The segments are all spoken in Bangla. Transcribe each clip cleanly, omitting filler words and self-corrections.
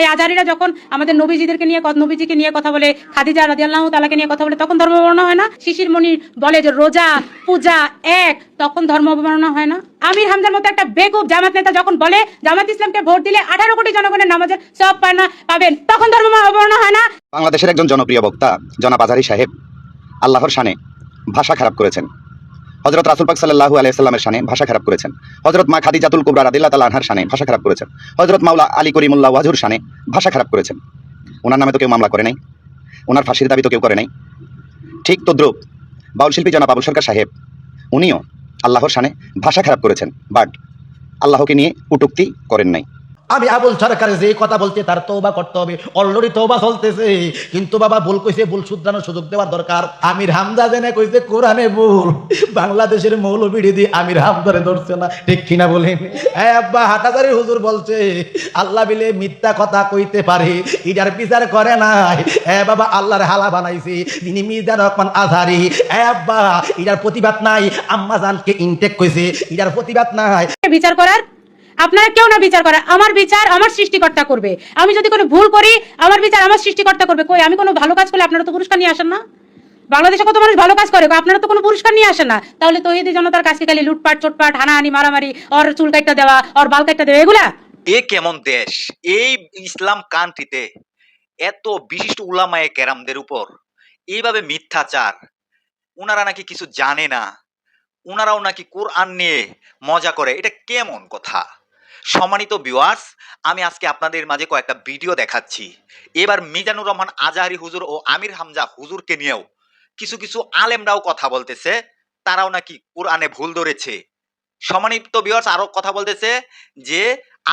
এই আজারিরা যখন আমাদের নবীজিদেরকে নিয়ে নবীজিকে নিয়ে কথা বলে, খাদিজা রাদিয়াল্লাহু তাআলাকে নিয়ে কথা বলে, তখন ধর্ম অবমাননা হয় না? শিশির মনির বলে যে রোজা পূজা এক, তখন ধর্ম অবমাননা হয় না? আমির হামজার মতো একটা বেকুব জামাত নেতা যখন বলে জামাত ইসলামকে ভোট দিলে 18 কোটি জনগণের নামাজের সওয়াব পাবেন, তখন ধর্ম অবমাননা হয় না? বাংলাদেশের একজন জনপ্রিয় বক্তা জনাব আজহারী সাহেব আল্লাহর শানে ভাষা খারাপ করেছেন। হযরত রাসূল পাক সাল্লাল্লাহু আলাইহি সাল্লামের শানে ভাষা খারাপ করেছেন। হযরত মা খাদিজাতুল কুবরা রাদিয়াল্লাহু তাআলা আনহার শানে ভাষা খারাপ করেছেন। হযরত মাওলা আলী করিমুল্লাহ ওয়াজহুর শানে ভাষা খারাপ করেছেন। ওনার নামে তো কেউ মামলা করে নাই, ওনার ফাঁসির দাবি তো কেউ করে নাই। ঠিক তদ্রুপ বাউল শিল্পী জনাব আবুল সরকার সাহেব, উনিও আল্লাহর শানে ভাষা খারাপ করেছেন, বাট আল্লাহকে নিয়ে কটূক্তি করেন নাই। আমি আবুল সরকার যে কথা বলতে তার তওবা করতে হবে, অলরেডি তওবা চলতেছে, কিন্তু বাবা ভুল কইছে, ভুল শুধরানোর সুযোগ দেওয়ার দরকার। আমির হামজা জেনে কইছে কোরআনে ভুল, বাংলাদেশের মৌলবীরা দিয়ে আমির হামজারে ধরছে না, ঠিক কিনা বলেন? হ্যাঁ আব্বা, হাটাজারি হুজুর বলছে আল্লাহ বিলে মিথ্যা কথা কইতে পারে, ইটার বিচার করে নাই। হ্যাঁ বাবা, আল্লাহর হালা বানাইছে যিনি মিজানুর রহমান আজহারী। হ্যাঁ আব্বা, ইটার প্রতিবাদ নাই। আম্মা জানকে ইনটেক কইছে, ইটার প্রতিবাদ নাই। বিচার করার আপনারা কেউ না বিচার করে, আমার বিচার আমার সৃষ্টিকর্তা করবে। আমি যদি কোনো ভুল করি, আমার বিচার আমার সৃষ্টিকর্তা করবে। কই আমি কোনো ভালো কাজ করলে আপনারা তো পুরস্কার নিয়ে আসেন না? বাংলাদেশে কত মানুষ ভালো কাজ করে, আপনারা তো কোনো পুরস্কার নিয়ে আসেন না। তাহলে তৌহিদি জনতার কাছে খালি লুটপাট চোটপাট হানাহানি মারামারি, ওর চুল কাটটা দেওয়া, ওর বাল কাটটা দেওয়া, এগুলা? এ কেমন দেশ? এই ইসলাম কান্ট্রিতে এত বিশিষ্ট উলামায়ে কেরামদের উপর এইভাবে মিথ্যাচার, উনারা নাকি কিছু জানে না, উনারাও নাকি কোরআন নিয়ে মজা করে, এটা কেমন কথা? সম্মানিত ভিউয়ার্স, আমি আজকে আপনাদের মাঝে কয়েকটা ভিডিও দেখাচ্ছি। এবার মিজানুর রহমান আজহারী হুজুর ও আমির হামজা হুজুরকে নিয়েও কিছু কিছু আলেমরাও কথা বলতেছে, তারাও নাকি কোরআনে ভুল ধরেছে। সম্মানিত ভিউয়ার্স, আরো কথা বলতেছে যে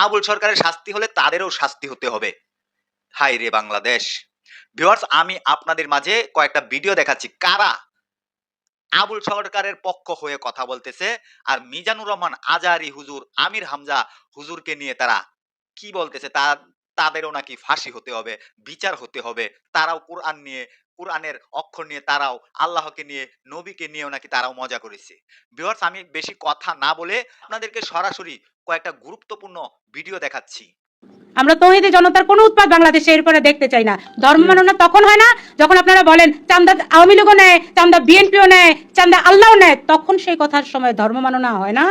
আবুল সরকারের শাস্তি হলে তাদেরও শাস্তি হতে হবে। হাই রে বাংলাদেশ! ভিউয়ার্স, আমি আপনাদের মাঝে কয়েকটা ভিডিও দেখাচ্ছি, কারা আবুল সরকারের পক্ষ হয়ে কথা বলতেছে, আর মিজানুর রহমান আজহারী হুজুর আমির হামজা হুজুরকে নিয়ে তারা কি বলতেছে। তাদেরও নাকি ফাঁসি হতে হবে, বিচার হতে হবে। তারাও কোরআন নিয়ে, কোরআনের অক্ষর নিয়ে, তারাও আল্লাহকে নিয়ে, নবীকে নিয়েও নাকি তারাও মজা করেছে। ভিউয়ার্স, আমি বেশি কথা না বলে আপনাদেরকে সরাসরি কয়েকটা গুরুত্বপূর্ণ ভিডিও দেখাচ্ছি। আমরা তৌহিদি জনতার কোনো উৎপাত বাংলাদেশে এরপরে দেখতে চাই না। ধর্ম মাননা তখন হয় না যখন আপনারা বলেন চান্দা আওয়ামী লীগও নেয়, চান্দা বিএনপিও নেয়, চান্দা আল্লাহও নেয়, তখন সেই কথার সময় ধর্ম মাননা হয় না?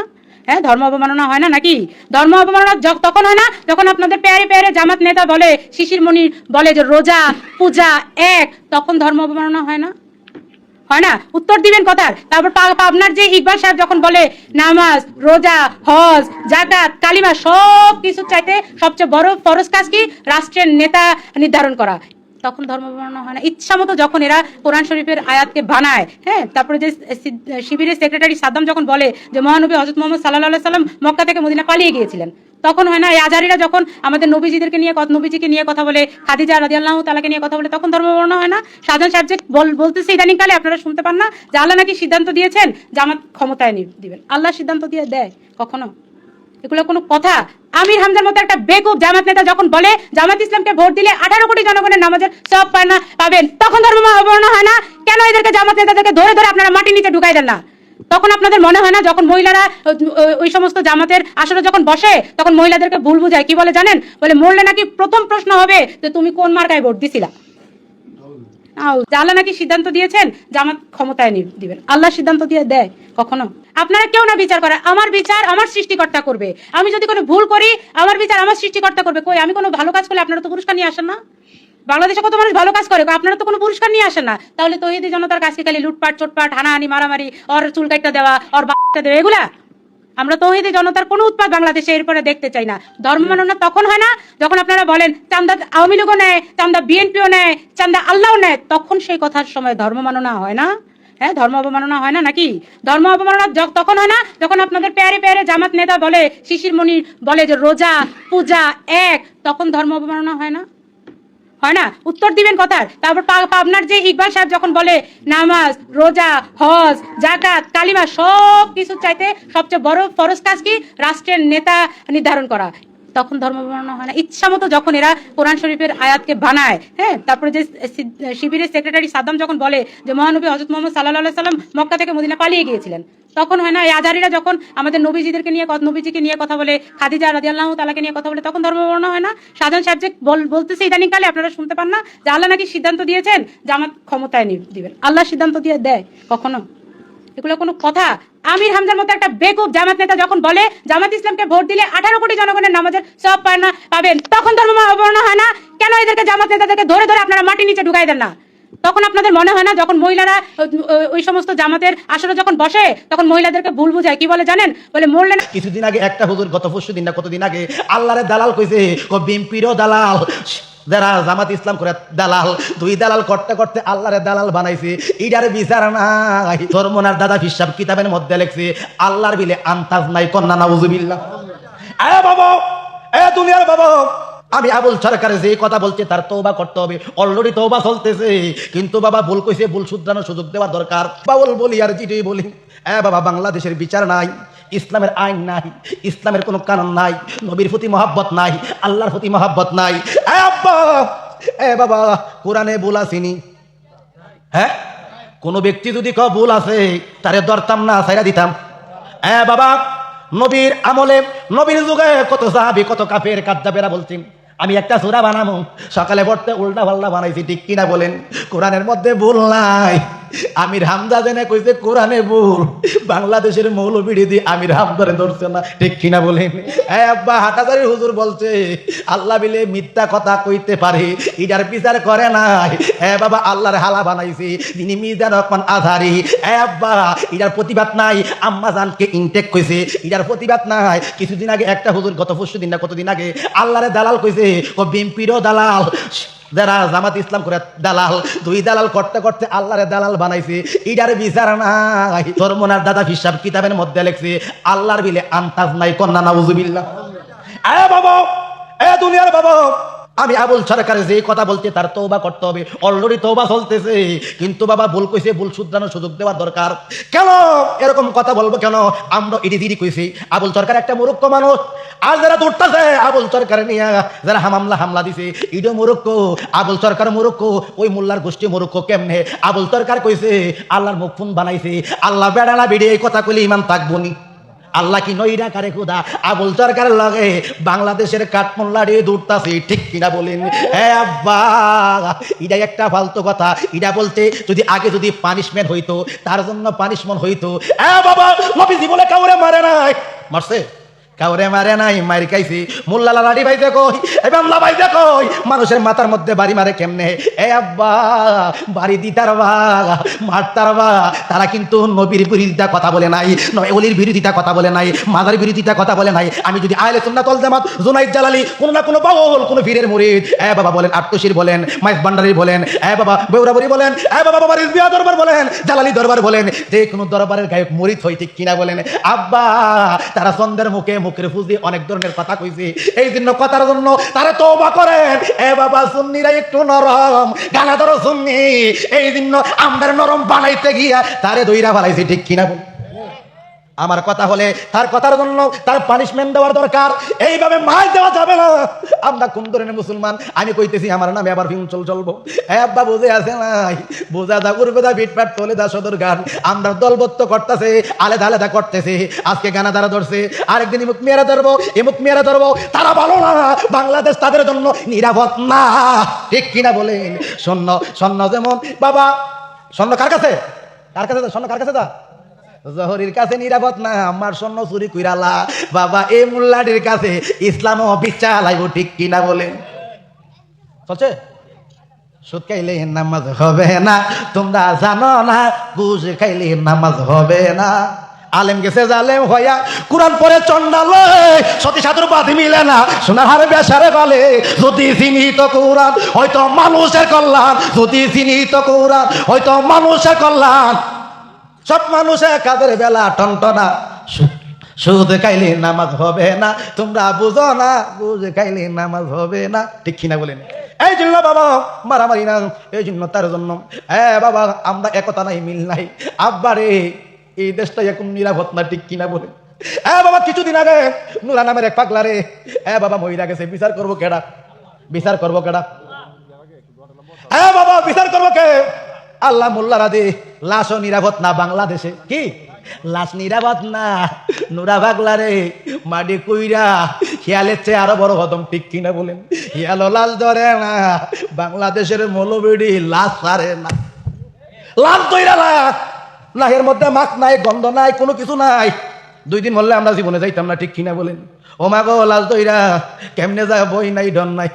হ্যাঁ, ধর্ম অবমাননা হয় না নাকি? ধর্ম অবমাননা তখন হয় না যখন আপনাদের পেয়ারে পেয়ারে জামাত নেতা বলে, শিশির মনির বলে যে রোজা পূজা এক, তখন ধর্ম অবমাননা হয় না? হয় না? উত্তর দিবেন কথার। তারপর আপনার যে ইকবাল সাহেব যখন বলে নামাজ রোজা হজ জাকাত কালিমা সব কিছু চাইতে সবচেয়ে বড় ফরজ কাজ কি? রাষ্ট্রের নেতা নির্ধারণ করা, তখন ধর্ম অবমাননা হয় না? ইচ্ছা মতো যখন এরা কোরআন শরীফের আয়াতকে বানায়, হ্যাঁ, তারপরে যে শিবিরের সেক্রেটারি সাদ্দাম যখন বলে যে মহানবী হযরত মুহাম্মদ সাল্লাল্লাহু আলাইহি সাল্লাম মক্কা থেকে মদিনা পালিয়ে গিয়েছিলেন, তখন হয় না? এই আজারিরা যখন আমাদের নবীজিদেরকে নিয়ে নবীজিকে নিয়ে কথা বলে, খাদিজা রাদিয়াল্লাহু তাআলাকে নিয়ে কথা বলে, তখন ধর্ম অবমাননা হয় না? শাহজাহান সাহেব যে বলতেছে ইদানিংকালে, আপনারা শুনতে পান না যে আল্লাহ নাকি সিদ্ধান্ত দিয়েছেন জামাত ক্ষমতায় দিবেন? আল্লাহ সিদ্ধান্ত দিয়ে দেয় কখনো? এগুলো কোনো কথা? আমির হামজার মতো একটা বেকুব জামাত নেতা যখন বলে জামাত ইসলামকে ভোট দিলে 18 কোটি জনগণের নামাজের সওয়াব পাবেন, তখন ধর্ম অবমাননা হয় না? কেন এদেরকে জামাত নেতাদেরকে ধরে ধরে আপনারা মাটির নিচে ঢুকাই দেন না? তখন আপনাদের মনে হয় না যখন মহিলারা ওই সমস্ত জামাতের আসরে যখন বসে, তখন মহিলাদেরকে ভুল বুঝায়, কি বলে জানেন? বলে মরলে নাকি প্রথম প্রশ্ন হবে যে তুমি কোন মার্কায় ভোট দিছিলা। আল্লাহ নাকি সিদ্ধান্ত দিয়েছেন জামাত ক্ষমতায় দিবেন? আল্লাহ সিদ্ধান্ত দিয়ে দেয় কখনো? আপনারা কেউ না বিচার করে, আমার বিচার আমার সৃষ্টিকর্তা করবে। আমি যদি কোনো ভুল করি, আমার বিচার আমার সৃষ্টিকর্তা করবে। কই আমি কোনো ভালো কাজ করলে আপনারা তো পুরস্কার নিয়ে আসেন না? বাংলাদেশে কত মানুষ ভালো কাজ করে, আপনারা তো কোনো পুরস্কার নিয়ে আসেন না। তাহলে তৌহিদি জনতার কাছে খালি লুটপাট চোটপাট হানাহানি মারামারি, ওর চুল কাটটা দেওয়া, ওর বাচ্চা দেওয়া, এগুলা? আমরা তৌহিদি জনতার কোনো উৎপাত বাংলাদেশে এরপরে দেখতে চাই না। ধর্ম মাননা তখন হয় না যখন আপনারা বলেন চান্দা আওয়ামী লীগও নেয়, চান্দা বিএনপিও নেয়, চান্দা আল্লাহও নেয়, তখন সেই কথার সময় ধর্ম মাননা হয় না? হ্যাঁ, ধর্ম অবমাননা হয় না নাকি? ধর্ম অবমাননা তখন হয় না যখন আপনাদের পেয়ারে পেয়ারে জামাত নেতা বলে, শিশির মনির বলে যে রোজা পূজা এক, তখন ধর্ম অবমাননা হয় না? হয় না? উত্তর দিবেন কথার। তারপর আপনার যে ইকবাল সাহেব যখন বলে নামাজ রোজা হজ জাকাত কালিমা সব কিছু চাইতে সবচেয়ে বড় ফরজ কাজ কি? রাষ্ট্রের নেতা নির্ধারণ করা, তখন ধর্ম বর্ণনা হয় না। ইচ্ছা মতো যখন এরা কোরআন শরীফের আয়াতকে বানায়, হ্যাঁ, তারপরে যে শিবিরের সেক্রেটারি সাদ্দাম যখন বলে যে মহানবী হযরত মুহাম্মদ সাল্লাল্লাহু আলাইহি সাল্লাম মক্কা থেকে মদিনা পালিয়ে গিয়েছিলেন, তখন হয় না এই আজারিরা যখন আমাদের নবীজিদেরকে নিয়ে নবীজিকে নিয়ে কথা বলে, খাদিজা রাদিয়াল্লাহু তাআলাকে নিয়ে কথা বলে, তখন ধর্ম বর্ণনা হয় না। সাধারণ সাহেব যে বলতেছে ইদানিং কালে, আপনারা শুনতে পান না যে আল্লাহ নাকি সিদ্ধান্ত দিয়েছেন জামাত ক্ষমতায় দিবেন। আল্লাহ সিদ্ধান্ত দিয়ে দেয় কখনো? এগুলো কোনো কথা? আমির হামজার মতো একটা বেকুব জামাত নেতা যখন বলে জামাত ইসলামকে ভোট দিলে 18 কোটি জনগণের নামাজের সওয়াব পাবেন, তখন ধর্ম বর্ণনা হয় না কেন? এদেরকে জামাত নেতাদেরকে ধরে ধরে আপনারা মাটির নিচে ঢুকাই দেন না? তখন আপনাদের মনে হয় না যখন মহিলারা ওই সমস্ত জামাতের আসরে যখন বসে তখন মহিলাদেরকে ভুল বুঝায়? কি বলে জানেন? বলে মরলেন। কিছুদিন আগে একটা হুজুর গত পরশুদিন না কতদিন আগে আল্লাহরে দালাল কইছে, বিএনপিরও দালাল, যারা জামাত ইসলাম করে দালাল, দুই দালাল করতে করতে আল্লাহরে দালাল বানাইছে। ইডারে বিচার নাই। ধর্মনার দাদা হিসাব কিতাবের মধ্যে লেখছে আল্লাহর বিলে আন্তাজ নাই। কন্যা নাউজুবিল্লাহ। এ বাবা, এ দুনিয়ার বাবা, আমি আবুল সরকারে যে কথা বলছে তার তওবা করতে হবে। অলরেডি তওবা চলতেছে, কিন্তু বাবা ভুল কইছে, ভুল শুধরানোর সুযোগ দেওয়া দরকার। বাউল বলি আর যেটাই বলি, বাবা বাংলাদেশের বিচার নাই, ইসলামের আইন নাই, ইসলামের কোনো কানুন নাই, নবীর প্রতি মহব্বত নাই, আল্লাহর প্রতি মহব্বত নাই। আব্বা, বাবা কোরআনে ভুল আসেনি? হ্যাঁ, কোনো ব্যক্তি যদি কেউ ভুল আছে তারে ধরতাম না, ছাইরা দিতাম। বাবা নবীর আমলে, নবীর যুগে কত সাহাবী, কত কাফের কাদ্দাবেরা বলছেন আমি একটা সূরা বানাবো, সকালে পড়তে উল্টা পাল্টা বানাইছি, ঠিক কিনা বলেন? কোরআনের মধ্যে ভুল নাই। আমির হামজা জেনে কইছে কোরআনে ভুল, বাংলাদেশের মৌলবি দি আমির হামজারে ধরছে না, ঠিক কিনা বলেন? আব্বা হাটাজারি হুজুর বলছে আল্লাহ বিলে মিথ্যা কথা কইতে পারে, ইটার বিচার করে নাই। বাবা আল্লাহর হালা বানাইছে যিনি মিজান রহমান আজহারি। আব্বা ইটার প্রতিবাদ নাই। আম্মা জানকে ইনটেক কইছে, ইটার প্রতিবাদ নাই। কিছুদিন আগে একটা হুজুর গত পরশুদিন না কতদিন আগে আল্লাহরে দালাল কইছে, বিএনপিরও দালাল, যারা জামাত ইসলাম করে দালাল, দুই দালাল করতে করতে আল্লাহরে দালাল বানাইছে। ইডার বিচার নাই। ধর্মনার দাদা হিসাব কিতাবের মধ্যে লেখছে আল্লাহর বিলে আন্তাজ নাই। কন্যা নাউজুবিল্লাহ। বাবা, দুনিয়ার বাবা, আমি আবুল সরকারে যে কথা বলছে তার তওবা করতে হবে। অলরেডি তওবা চলতেছে, কিন্তু বাবা ভুল কইছে, ভুল শুধরানোর সুযোগ দেওয়া দরকার। কেন এরকম কথা বলবো? কেন আমরা ইডি কইছি? আবুল সরকার একটা মূর্খ মানুষ। আর যারা দৌড়তেছে আবুল সরকার নিয়ে, যারা হামলা দিছে, ইডো মূর্খ, আবুল সরকার মূর্খ, ওই মোল্লার গোষ্ঠী মূর্খ। কেমনে? আবুল সরকার কইছে আল্লাহর মুখ ফোন বানাইছে, আল্লাহ বেড়ালা বেড়ে এই কথা কইলে ইমান থাকবনি। আল্লাহ কি নইরা কারে খুদা? আবুল সরকারের লগে বাংলাদেশের কাঠমোল্লারে দৌড়তাছে, ঠিক কিনা বলেন? আব্বা এটা একটা ফালতু কথা। এটা বলতে যদি আগে যদি পানিশমেন্ট হইতো, তার জন্য পানিশমেন্ট হইতো। বাবা নবী জীবনে কাউরে মারে নাই। মারছে? কাউরে মারে নাই, মারি খাইছি। মোল্লালা লাড়ি ভাইতে কই, বাংলা ভাইতে কই, মানুষের মাথার মধ্যে বাড়ি মারে কেমনে? আব্বা বাড়ি দিতার বা মারতার বা, তারা কিন্তু নবীর বিরোধিতা কথা বলে নাই, ওলির বিরোধিতা কথা বলে নাই, মাদার বিরোধিতা কথা বলে নাই। আমি যদি আহলে সুন্নাত ওয়াল জামাত, জুনাইদ জালালি, কোনো না কোনো বাউল, কোনো পীরের মুরিদ, বাবা বলেন, আটকশির বলেন, মাইজ ভান্ডারী বলেন, বাবা বেউরাবুরি বলেন, বাবা বাবা রিজভিয়া দরবার বলেন, জালালি দরবার বলেন, যে কোনো দরবারের গায়ক মুরিদ হয়, ঠিক কিনা বলেন? আব্বা তারা চন্দ্রের মুখের ফুজি অনেক ধরনের কথা কইছে, এই জন্য কথার জন্য তারা তওবা করেন। বাবা সুন্নিরা একটু নরম, গানা ধরো সুন্নি, এই জন্য আমরা নরম বানাইতে গিয়া তারে দইরা ফেলাইছে, ঠিক কিনা বল? আমার কথা হলে তার কথার জন্য তার পানিশমেন্ট দেওয়ার দরকার। এইভাবে মার দেওয়া যাবে না। আমরা কোন ধরনের মুসলমান? আমি কইতেছি আমার নামে আবার ফিউচল চলবো? আব্বা বুঝে আছে নাই? বোঝা যা করবে দা বিটপাট তোলে দা সদর গান। আমরা দলবদ্ধ করতেছে, আলাদা আলাদা করতেছে। আজকে গানা দ্বারা ধরছে, আরেকদিন ইমুক মেয়েরা ধরবো, ইমুক মেয়েরা ধরবো। তারা ভালো না, বাংলাদেশ তাদের জন্য নিরাপদ না, ঠিক কিনা বলেন? স্বর্ণ যেমন বাবা, স্বর্ণ কার কাছে? কার কাছে স্বর্ণ? কার কাছে? জহরির কাছে নিরাপদ না, আমার স্বর্ণ চুরি কইরালা বাবা এই মোল্লাটির কাছে ইসলাম বিচার লাইব, ঠিক কিনা বলেন? চলছে? সুদ খাইলে নামাজ হবে না, তোমরা জানো না? ঘুষ খাইলে নামাজ হবে না। আলেম গেছে জালেম হইয়া, কোরআন পড়ে চন্ডাল, সতী সাধুর বাধি মিলে না, সোনার হারে বেসারে গলে। যদি চিনিত কোরআন হয়তো মানুষের কল্যাণ, যদি চিনিত কোরআন হয়তো মানুষের কল্যাণ। সব মানুষে কাদের বেলা টনটনা, সুদ খাইলে নামাজ হবে না, তোমরা বুঝো না? বুঝ খাইলে নামাজ হবে না, ঠিক কিনা বলেন? এই জন্য বাবা মারামারি না, এই জন্য তার জন্য বাবা আমরা একতা নাই, মিল নাই। আব্বারে এই দেশটা এখন নিরাপদ না, ঠিক কিনা বলেন? বাবা কিছুদিন আগে নুরা নামের এক পাগলা রে বাবা মহিলা গেছে, বিচার করবো কেডা? বিচার করবো কেডা? বাবা বিচার করবো কে? আল্লাহ মোল্লারা দে। লাশও নিরাপদ না বাংলাদেশে। কি লাশ নিরাপদ না? নুরা পাগলা রে মাটি কুইরা হিয়ালের চেয়ে আরো বড় হদম, ঠিক কিনা বলেন? হিয়ালো লাশ ধরে না, বাংলাদেশের মৌলবিডি লাশ ছাড়ে না। লাশ দইরা লাশ, লাহের মধ্যে মাছ নাই, গন্ধ নাই, কোনো কিছু নাই। 2 দিন মরলে আমরা জীবনে যাইতাম না, ঠিক কিনা বলেন? ও মা গো লাশ দইরা কেমনে যায়, বই নাই ডন নাই।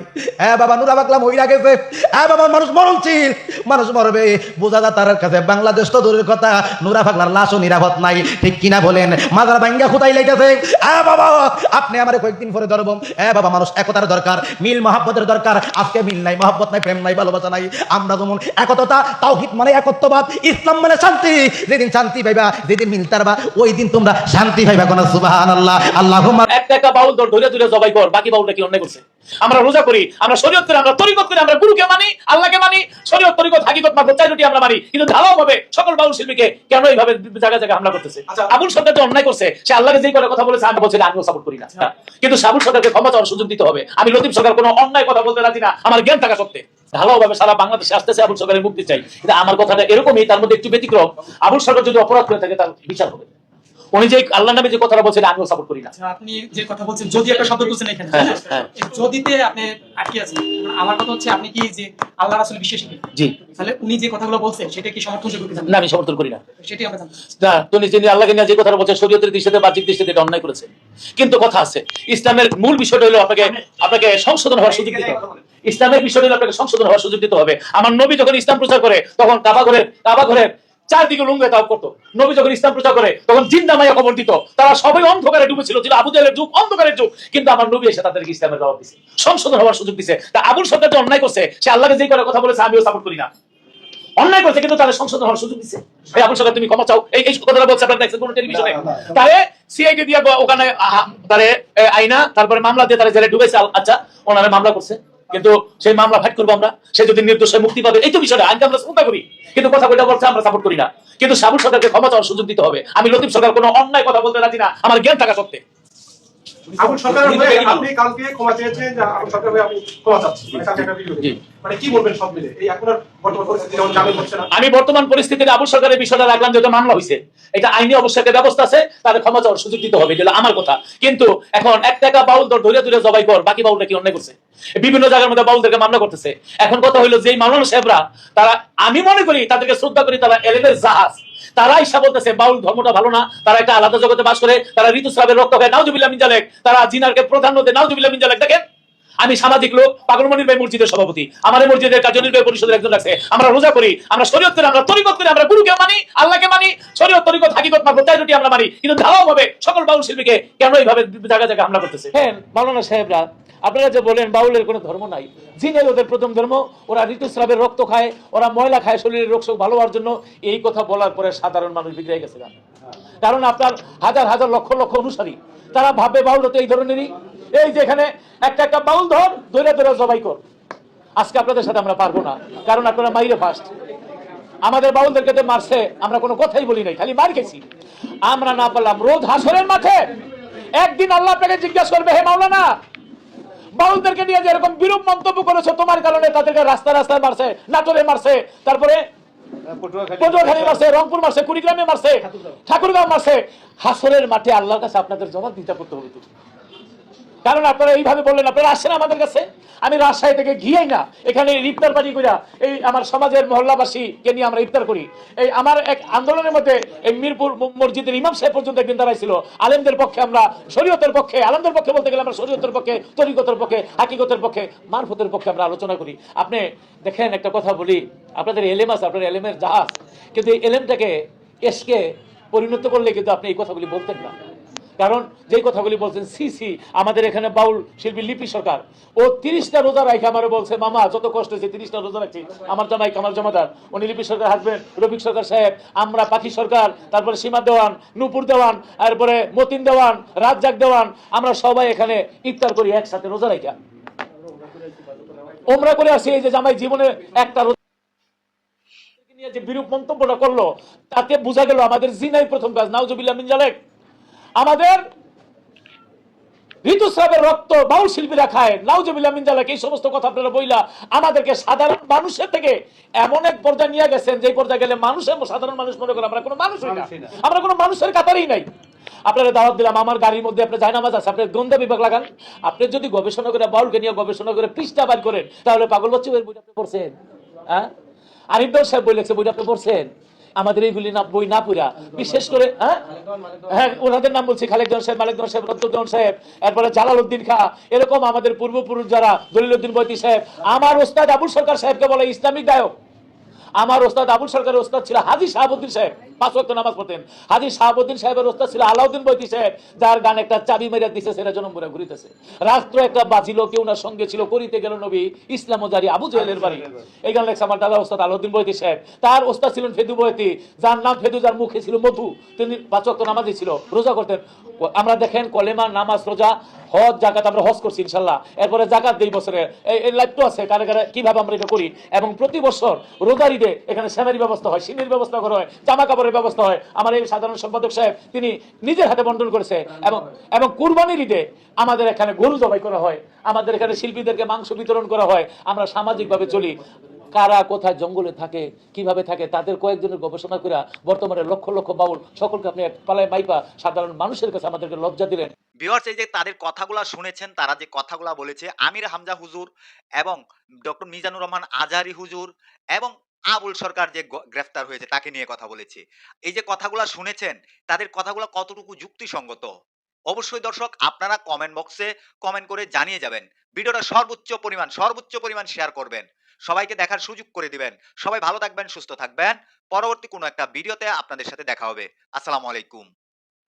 বাবা নুরা পাগলা মহিলা গেছে। বাবা মানুষ মরণশীল, মানুষ মরবে, বোঝা যা তার কাছে। বাংলাদেশ তো দূরের কথা, নুরা পাগলার লাশও নিরাপদ নাই, ঠিক কিনা বলেন? মাজার ভাঙ্গা খুদাই লাইতেছে। বাবা আপনি আমার কয়েকদিন পরে ধরব। বাবা মানুষ একতার দরকার, মিল মহাব্বতের দরকার। আজকে মিল নাই, মহাব্বত নাই, প্রেম নাই, ভালোবাসা নাই। আমরা যেমন একতা, তাওহীদ মানে একত্ববাদ, ইসলাম মানে শান্তি। যেদিন শান্তি পাইবা, যেদিন মিল তারবা, ওই দিন তোমরা শান্তি পাইবা। কোন সুবহানাল্লাহ। আল্লাহুম্মা একটা বাউল ধরে ধরে জবাই কর, বাকি বাউলটা কি অন্যায় করছে? আমরা রোজা করি, আমরা শরীয়ত করি, আমরা তরিকত করি, আমরা গুরুকে মানি, আল্লাহকে মানি, শরীয়ত তরিকত হাকিকত মাত্র 4টি আমরা মানি, কিন্তু ঢালাও ভাবে সকল বাউল শিল্পীকে কেন এইভাবে জায়গায় জায়গায় হামলা করতেছে? আবুল সরকার তো অন্যায় করছে, সে আল্লাহকে যেই কথা বলেছে আমি বলছি আমিও সাপোর্ট করি না, কিন্তু আবুল সরকারকে ক্ষমা চাওয়ার সুযোগ দিতে হবে। আমি লতিফ সরকার কোনো অন্যায় কথা বলতে রাজি না, আমার জ্ঞান থাকা সত্ত্বে। ঢালাও ভাবে সারা বাংলাদেশে আসতেছে আবুল সরকারের মুক্তি চাই, কিন্তু আমার কথাটা এরকমই, তার মধ্যে একটু ব্যতিক্রম। আবুল সরকার যদি অপরাধ করে থাকে তার বিচার হবে। উনি যে আল্লাহর নামে যে কথাটা বলছেন আমিও সাপোর্ট করি না। আপনি যে কথা বলছেন, যদি একটা শব্দ বলছেন এখানে, যদিতে আপনি আটকে আছেন। আমার কথা হচ্ছে আপনি কি যে আল্লাহ রাসূল বিশ্বাসী? জি। তাহলে উনি যে কথাগুলো বলছেন সেটা কি সমর্থন করতে চান? না, আমি সমর্থন করি না। সেটাই আমরা জানতে চাচ্ছি। না, তিনি আল্লাহকে নিয়ে যে কথাটা বলছেন শরীয়তের দৃষ্টিতে বাহ্যিক দৃষ্টিতে এটা অন্যায় করেছে, কিন্তু কথা আছে ইসলামের মূল বিষয়টা হলো আপনাকে সংশোধন হওয়ার সুযোগ দিতে হবে। ইসলামের বিষয়টা হলো আপনাকে সংশোধন হওয়ার সুযোগ দিতে হবে। আমার নবী যখন ইসলাম প্রচার করে তখন কাবা ঘরের চারদিকে লুঙ্গে তাও করতো। নবী যখন ইসলাম প্রচার করে তখন জিন্দা মাইয়া কবর দিত। তারা সবাই অন্ধকারে ডুবেছিল, ছিল আবু জাহেলের যুগ, অন্ধকারের যুগ, কিন্তু আমার নবী এসে তাদেরকে ইসলামের দাওয়াত দিয়েছে, সংশোধন হওয়ার সুযোগ দিয়েছে। তা আবুল সরকার যে অন্যায় করছে, সে আল্লাহকে যেই কথা বলেছে আমিও সাপোর্ট করি না। অন্যায় করছে কিন্তু তাদের সংশোধন হওয়ার সুযোগ দিচ্ছে। এই আবুল সরকার তুমি ক্ষমা চাও, এই কথাটা বলছে আপনারা দেখছেন কোন টেলিভিশনে? তারে সিআইডি দিয়ে ওখানে তারে আইনা তারপরে মামলা দিয়ে তারে জেলে ঢুকাইছে। আচ্ছা, ওনারা মামলা করছে, কিন্তু সেই মামলা ফাইট করবো আমরা, সে যদি নির্দোষ হয়ে মুক্তি পাবে, এই তো বিষয়টা আইনকে আমরা চিন্তা করি, কিন্তু কথা বলতে বলছে আমরা সাপোর্ট করি না। কিন্তু আবুল সরকারকে ক্ষমা চাওয়ার সুযোগ দিতে হবে। আমি লতিফ সরকার কোনো অন্যায় কথা বলতে রাজি না, আমার জ্ঞান থাকা সত্ত্বে। আবুল সরকারের হয়ে আপনি কালকে ক্ষমা চেয়েছেন, যে আবুল সরকার হয়ে আপনি ক্ষমা চাচ্ছেন, মানে কালকে একটা ভিডিও। মানে কি বলবেন সব মিলে এই এখন বর্তমান পরিস্থিতি যেমন জামিন হচ্ছে না? আমি বর্তমান পরিস্থিতিতে আবুল সরকারের বিষয়টা রাখলাম, যেহেতু মামলা হয়েছে, এটা আইনি অবশ্যই ব্যবস্থা আছে, তাদের ক্ষমা চাওয়ার সুযোগ দিতে হবে, এটা আমার কথা। কিন্তু এখন একটা বাউল ধরে ধরে জবাই কর, বাকি বাউলটা কি অন্যায় করছে? বিভিন্ন জায়গার মধ্যে বাউলদেরকে মামলা করতেছে। এখন কথা হইলো যে মাওলানা সাহেবরা, তারা আমি মনে করি তাদেরকে শ্রদ্ধা করি, তারা এলেমের জাহাজ, তারা ইসা বলতেছে বাউল ধর্মটা ভালো না, তারা একটা আলাদা জগতে বাস করে, তারা ঋতুস্রাবের রক্ত খায়, নাউজুবিল্লাহ মিন যালিক, তারা জিনারকে প্রাধান্য দেয়, নাউজুবিল্লাহ মিন যালিক। দেখেন, আমি সামাজিক লোক, পাগলমনির ভাই মসজিদের সভাপতি, আমাদের মসজিদের কার্যনির্বাহী পরিষদের একজন আছে, আমরা রোজা করি, আমরা শরীয়ত করি, আমরা তরিকত করি, আমরা গুরুকে মানি, আল্লাহকে মানি, শরীয়ত তরিকত হাকিকত মাত্র 4টি আমরা মানি, কিন্তু ঢালাও ভাবে সকল বাউল শিল্পীকে কেন এইভাবে জায়গায় জায়গায় হামলা করতেছে? হ্যাঁ মাওলানা সাহেবরা, আপনারা যে বলেন বাউলের কোনো ধর্ম নাই, জিনের ওদের প্রথম ধর্ম, ওরা ঋতুস্রাবের রক্ত খায়, ওরা ময়লা খায় শরীরের রোগ শোক ভালো হওয়ার জন্য। এই কথা বলার পরে সাধারণ মানুষ বিগড়ে গেছে, কারণ আপনার হাজার হাজার লক্ষ লক্ষ অনুসারী, তারা ভাববে বাউল তো এই ধরনেরই। এই যে এখানে একটা বাউল ধরে ধরে জবাই কর, আজকে আপনাদের সাথে আমরা পারবো না, কারণ আপনারা মাইরে ফার্স্ট। আমাদের বাউলদেরকে তো মারছে, আমরা কোনো কথাই বলি নাই, খালি মার খেয়েছি। আমরা না পারলাম, রোজ হাসরের মাঠে একদিন আল্লাহ আপনাকে জিজ্ঞাসা করবে, হে মাওলানা, বাউলদেরকে নিয়ে যে এরকম বিরূপ মন্তব্য করেছো, তোমার কারণে তাদেরকে রাস্তায় মারছে, নাটোরে মারছে, তারপরে পটুয়াখালী মারছে, রংপুর মারছে, কুড়িগ্রামে মারছে, ঠাকুরগাঁও মারছে। হাসরের মাঠে আল্লাহর কাছে আপনাদের জবাব দিতে করতে হবে। কারণ আপনারা এইভাবে বললেন, আপনারা আসেন আমাদের কাছে, আমি রাজশাহী থেকে ঘিয়াই না, এখানে ইফতার পার্টি করি, এই আমার সমাজের মহল্লাবাসীকে নিয়ে আমরা ইফতার করি। এই আমার এক আন্দোলনের মধ্যে এই মিরপুর মসজিদের ইমাম সাহেব পর্যন্ত একদিন দাঁড়াইছিল। আলেমদের পক্ষে আমরা, শরীয়তের পক্ষে, আলেমদের পক্ষে বলতে গেলে আমরা শরীয়তের পক্ষে, তরিকতের পক্ষে, হাকিকতের পক্ষে, মারফতের পক্ষে আমরা আলোচনা করি। আপনি দেখেন, একটা কথা বলি, আপনাদের এলেম আছে, আপনার এলেমের জাহাজ, কিন্তু এই এলেমটাকে এসকে পরিণত করলে কিন্তু আপনি এই কথাগুলি বলতেন না। কারণ যেই কথাগুলি বলছেন, সিসি আমাদের এখানে বাউল শিল্পী লিপি সরকার, ও 30টা রোজা রাখে আমার বলছে, মামা যত কষ্ট হয়েছে 30টা রোজা রাখছি, আমার জামাই কামাল জমাদার, উনি লিপি সরকার হাজবেন্ড, রফিক সরকার সাহেব, আমরা পাখি সরকার, তারপরে সীমা দেওয়ান, নূপুর দেওয়ান, তারপরে মতিন দেওয়ান, রাজ্জাক দেওয়ান, আমরা সবাই এখানে ইফতার করি একসাথে রোজা রাখা, ওমরা করে আসি। এই যে জামাই জীবনে একটা নিয়ে যে বিরূপ মন্তব্যটা করলো, তাতে বোঝা গেল আমাদের জিনাই প্রথম কাজ, নাউজুবিল্লাহ মিন যালিক। আমাদের ঋতুস্রাবের রক্ত বাউল শিল্পীরা খায়, নাউজুবিল্লাহ মিন যালিক, এই সমস্ত কথা আপনারা বইলা আমাদেরকে সাধারণ মানুষের থেকে এমন এক পর্যায়ে নিয়ে গেছেন যে পর্যায়ে গেলে মানুষের সাধারণ মানুষ মনে করে আমরা কোনো মানুষ হই না, আমরা কোনো মানুষের কাতারেই নাই। আপনারা দাওয়াত দিলাম, আমার গাড়ির মধ্যে আপনার জায়নামাজ আছে, আপনি গন্ধা বিভাগ লাগান। আপনি যদি গবেষণা করে বাউলকে নিয়ে গবেষণা করে পৃষ্ঠা বার করেন, তাহলে পাগল বাচ্চা বইটা আপনি পড়ছেন? হ্যাঁ, আরিফ সাহেব বই লিখছে, বইটা আপনি পড়ছেন? আমাদের এইগুলি না বই না পুরা, বিশেষ করে হ্যাঁ ওনাদের নাম বলছি, খালেকজন সাহেব, মালিকজন সাহেব, রদ্দুদ্দৌন সাহেব, এরপরে জালালউদ্দিন খা, এরকম আমাদের পূর্বপুরুষ যারা, দলিলউদ্দিন বৈতি সাহেব, আমার ওস্তাদ আবুল সরকার সাহেবকে বলে ইসলামিক গায়ক। আমার ওস্তাদ আবুল সরকারের ওস্তাদ ছিল হাজী শাহাবুদ্দিন সাহেব, 5 ওয়াক্ত নামাজ পড়তেন। হাজী শাহাবুদ্দিন সাহেবের ওস্তাদ ছিল আলাউদ্দিন বৈতি সাহেব, যার গান একটা চাবি মেরে দিছে, সেটা জনম করে ঘুরিতেছে। রাষ্ট্র একটা বাজিল, কেউ না সঙ্গে ছিল, করিতে গেল নবী ইসলাম ও জারি আবু জেহেলের বাড়ি। এই গান লেখছে আমার দাদা ওস্তাদ আলাউদ্দিন বৈতি সাহেব। তার ওস্তাদ ছিলেন ফেদু বৈতি, যার নাম ফেদু, যার মুখে ছিল মধু। তিনি 5 ওয়াক্ত নামাজই ছিল, রোজা করতেন। আমরা দেখেন কলেমা, নামাজ, রোজা, হজ, জাকাত, আমরা হজ করছি ইনশাল্লাহ। এরপরে জাকাত দেই বছরে, এই লাইভ তো আছে কারে কারে কিভাবে আমরা এটা করি। এবং প্রতি বছর রোজার ঈদে এখানে সেমারির ব্যবস্থা হয়, সিনের ব্যবস্থা করা হয়, জামা কাপড়ের ব্যবস্থা হয়। আমার এই সাধারণ সম্পাদক সাহেব তিনি নিজের হাতে বন্টন করেছে। এবং কুরবানির ঈদে আমাদের এখানে গরু জবাই করা হয়, আমাদের এখানে শিল্পীদেরকে মাংস বিতরণ করা হয়। আমরা সামাজিকভাবে চলি। কারা কোথায় জঙ্গলে থাকে, কিভাবে থাকে, তাদের কয়েকজনের গবেষণা করে বর্তমানে লক্ষ লক্ষ বাউল সকলকে আপনি এক পালায় মাইপা সাধারণ মানুষের কাছে আমাদেরকে লজ্জা দিলেন। ভিউয়ার্স, এই যে তাদের কথাগুলা শুনেছেন, তারা যে কথাগুলা বলেছে, আমির হামজা হুজুর এবং ডক্টর মিজানুর রহমান আজহারি হুজুর এবং আবুল সরকার যে গ্রেফতার হয়েছে তাকে নিয়ে কথা বলেছে। এই যে কথাগুলা শুনেছেন, তাদের কথাগুলা কতটুকু যুক্তিসঙ্গত? অবশ্যই দর্শক আপনারা কমেন্ট বক্সে কমেন্ট করে জানিয়ে যাবেন। ভিডিওটা সর্বোচ্চ পরিমাণ শেয়ার করবেন, সবাইকে দেখার সুযোগ করে দিবেন। সবাই ভালো থাকবেন, সুস্থ থাকবেন। পরবর্তী কোনো একটা ভিডিওতে আপনাদের সাথে দেখা হবে। আসসালামু আলাইকুম।